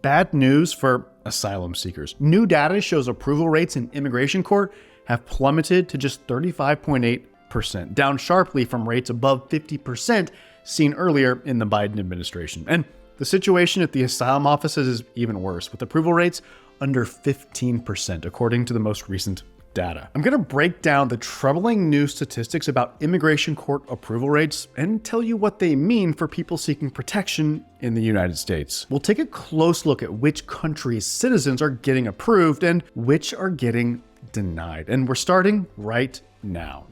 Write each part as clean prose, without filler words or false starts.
Bad news for asylum seekers. New data shows approval rates in immigration court have plummeted to just 35.8%, down sharply from rates above 50% seen earlier in the Biden administration. And the situation at the asylum offices is even worse, with approval rates under 15%, according to the most recent data. I'm going to break down the troubling new statistics about immigration court approval rates and tell you what they mean for people seeking protection in the United States. We'll take a close look at which countries' citizens are getting approved and which are getting denied. And we're starting right now.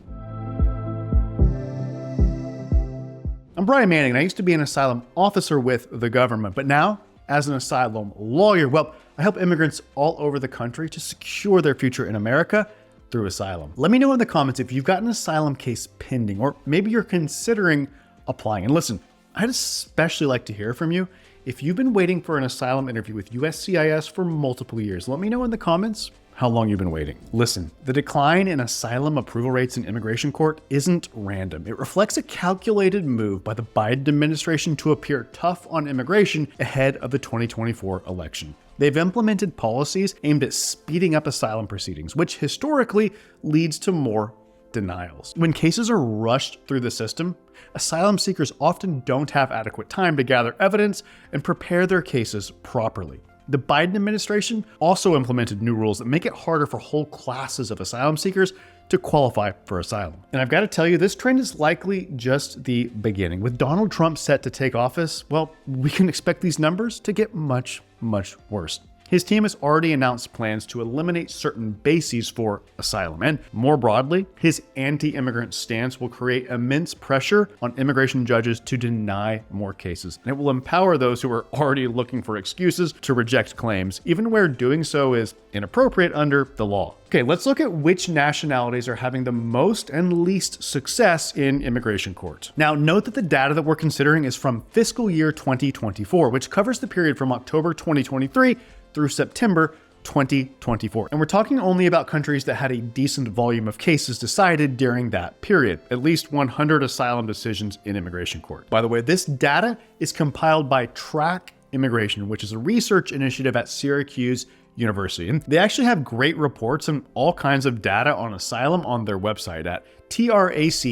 I'm Brian Manning, and I used to be an asylum officer with the government, but now, as an asylum lawyer, well, I help immigrants all over the country to secure their future in America through asylum. Let me know in the comments if you've got an asylum case pending, or maybe you're considering applying. And listen, I'd especially like to hear from you. If you've been waiting for an asylum interview with USCIS for multiple years, let me know in the comments how long you've been waiting. Listen, the decline in asylum approval rates in immigration court isn't random. It reflects a calculated move by the Biden administration to appear tough on immigration ahead of the 2024 election. They've implemented policies aimed at speeding up asylum proceedings, which historically leads to more denials. When cases are rushed through the system, asylum seekers often don't have adequate time to gather evidence and prepare their cases properly. The Biden administration also implemented new rules that make it harder for whole classes of asylum seekers to qualify for asylum. And I've got to tell you, this trend is likely just the beginning. With Donald Trump set to take office, well, we can expect these numbers to get much, much worse. His team has already announced plans to eliminate certain bases for asylum. And more broadly, his anti-immigrant stance will create immense pressure on immigration judges to deny more cases. And it will empower those who are already looking for excuses to reject claims, even where doing so is inappropriate under the law. Okay, let's look at which nationalities are having the most and least success in immigration court. Now, note that the data that we're considering is from fiscal year 2024, which covers the period from October 2023 through September 2024. And we're talking only about countries that had a decent volume of cases decided during that period, at least 100 asylum decisions in immigration court. By the way, this data is compiled by Track Immigration, which is a research initiative at Syracuse University. And they actually have great reports and all kinds of data on asylum on their website at trac.syr.edu.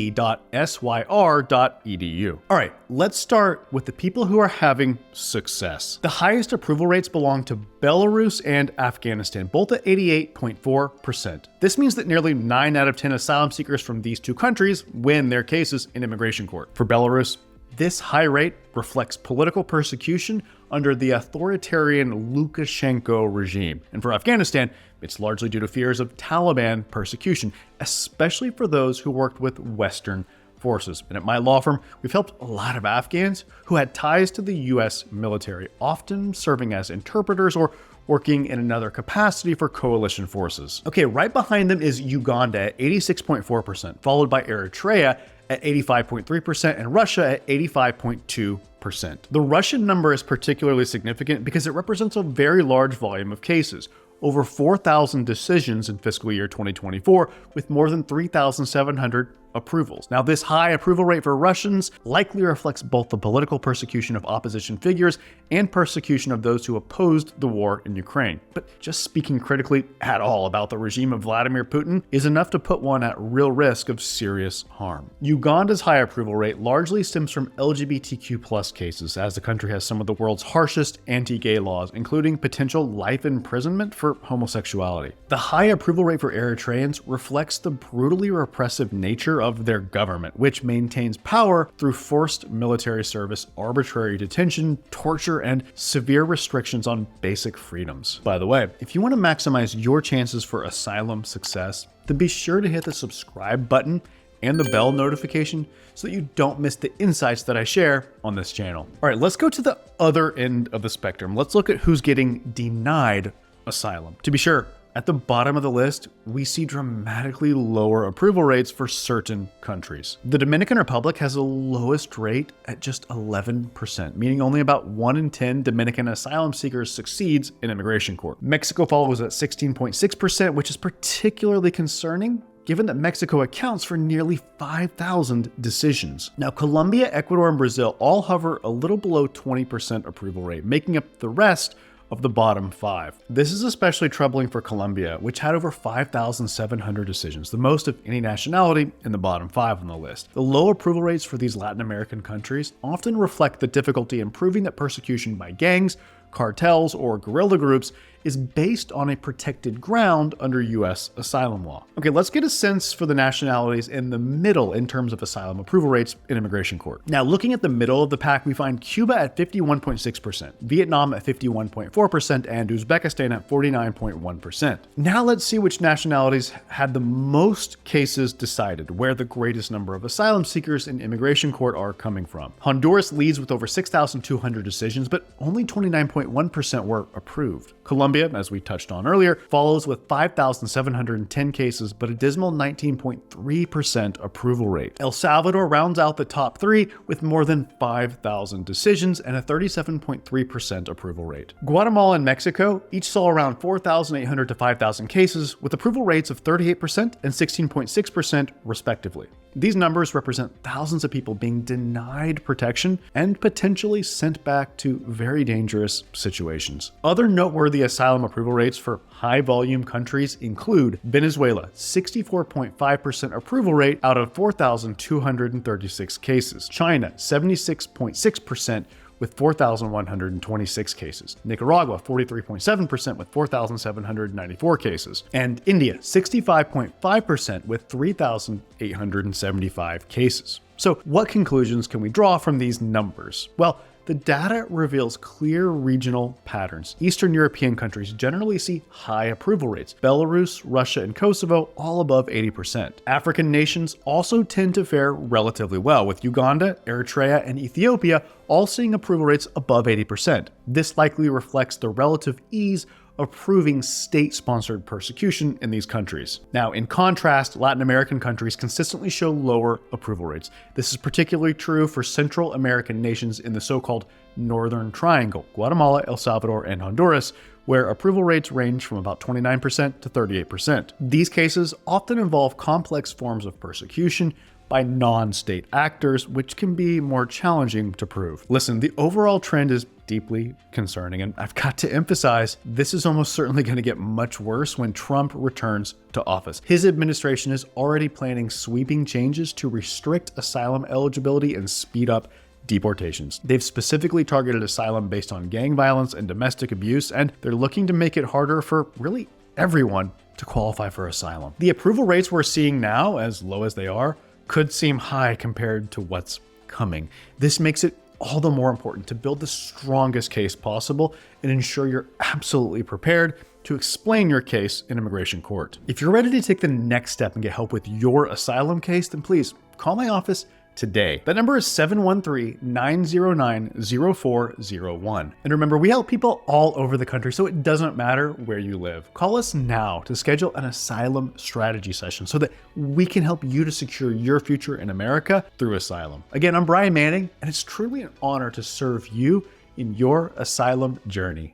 All right, let's start with the people who are having success. The highest approval rates belong to Belarus and Afghanistan, both at 88.4%. This means that nearly 9 out of 10 asylum seekers from these two countries win their cases in immigration court. For Belarus, this high rate reflects political persecution under the authoritarian Lukashenko regime. And for Afghanistan, it's largely due to fears of Taliban persecution, especially for those who worked with Western forces. And at my law firm, we've helped a lot of Afghans who had ties to the US military, often serving as interpreters or working in another capacity for coalition forces. Okay, right behind them is Uganda at 86.4%, followed by Eritrea at 85.3% and Russia at 85.2%. The Russian number is particularly significant because it represents a very large volume of cases, over 4,000 decisions in fiscal year 2024, with more than 3,700 approvals. Now, this high approval rate for Russians likely reflects both the political persecution of opposition figures and persecution of those who opposed the war in Ukraine. But just speaking critically at all about the regime of Vladimir Putin is enough to put one at real risk of serious harm. Uganda's high approval rate largely stems from LGBTQ+ cases, as the country has some of the world's harshest anti-gay laws, including potential life imprisonment for homosexuality. The high approval rate for Eritreans reflects the brutally repressive nature of their government, which maintains power through forced military service, arbitrary detention, torture, and severe restrictions on basic freedoms. By the way, if you want to maximize your chances for asylum success, then be sure to hit the subscribe button and the bell notification so that you don't miss the insights that I share on this channel. All right, let's go to the other end of the spectrum. Let's look at who's getting denied asylum. To be sure, at the bottom of the list, we see dramatically lower approval rates for certain countries. The Dominican Republic has the lowest rate at just 11%, meaning only about 1 in 10 Dominican asylum seekers succeeds in immigration court. Mexico follows at 16.6%, which is particularly concerning given that Mexico accounts for nearly 5,000 decisions. Now, Colombia, Ecuador, and Brazil all hover a little below 20% approval rate, making up the rest of the bottom 5. This is especially troubling for Colombia, which had over 5,700 decisions, the most of any nationality in the bottom 5 on the list. The low approval rates for these Latin American countries often reflect the difficulty in proving that persecution by gangs, cartels, or guerrilla groups is based on a protected ground under US asylum law. Okay, let's get a sense for the nationalities in the middle in terms of asylum approval rates in immigration court. Now, looking at the middle of the pack, we find Cuba at 51.6%, Vietnam at 51.4%, and Uzbekistan at 49.1%. Now let's see which nationalities had the most cases decided, where the greatest number of asylum seekers in immigration court are coming from. Honduras leads with over 6,200 decisions, but only 29.1% were approved. Colombia, as we touched on earlier, follows with 5,710 cases, but a dismal 19.3% approval rate. El Salvador rounds out the top 3 with more than 5,000 decisions and a 37.3% approval rate. Guatemala and Mexico each saw around 4,800 to 5,000 cases, with approval rates of 38% and 16.6% respectively. These numbers represent thousands of people being denied protection and potentially sent back to very dangerous situations. Other noteworthy asylum approval rates for high-volume countries include Venezuela, 64.5% approval rate out of 4,236 cases. China, 76.6% with 4,126 cases. Nicaragua, 43.7% with 4,794 cases. And India, 65.5% with 3,875 cases. So what conclusions can we draw from these numbers? Well, the data reveals clear regional patterns. Eastern European countries generally see high approval rates. Belarus, Russia, and Kosovo all above 80%. African nations also tend to fare relatively well, with Uganda, Eritrea, and Ethiopia all seeing approval rates above 80%. This likely reflects the relative ease of proving state-sponsored persecution in these countries. Now, in contrast, Latin American countries consistently show lower approval rates. This is particularly true for Central American nations in the so-called Northern Triangle, Guatemala, El Salvador, and Honduras, where approval rates range from about 29% to 38%. These cases often involve complex forms of persecution by non-state actors, which can be more challenging to prove. Listen, the overall trend is deeply concerning, and I've got to emphasize, this is almost certainly going to get much worse when Trump returns to office. His administration is already planning sweeping changes to restrict asylum eligibility and speed up deportations. They've specifically targeted asylum based on gang violence and domestic abuse, and they're looking to make it harder for really everyone to qualify for asylum. The approval rates we're seeing now, as low as they are, could seem high compared to what's coming. This makes it all the more important to build the strongest case possible and ensure you're absolutely prepared to explain your case in immigration court. If you're ready to take the next step and get help with your asylum case, then please call my office today. That number is 713-909-0401. And remember, we help people all over the country, so it doesn't matter where you live. Call us now to schedule an asylum strategy session so that we can help you to secure your future in America through asylum. Again, I'm Brian Manning, and it's truly an honor to serve you in your asylum journey.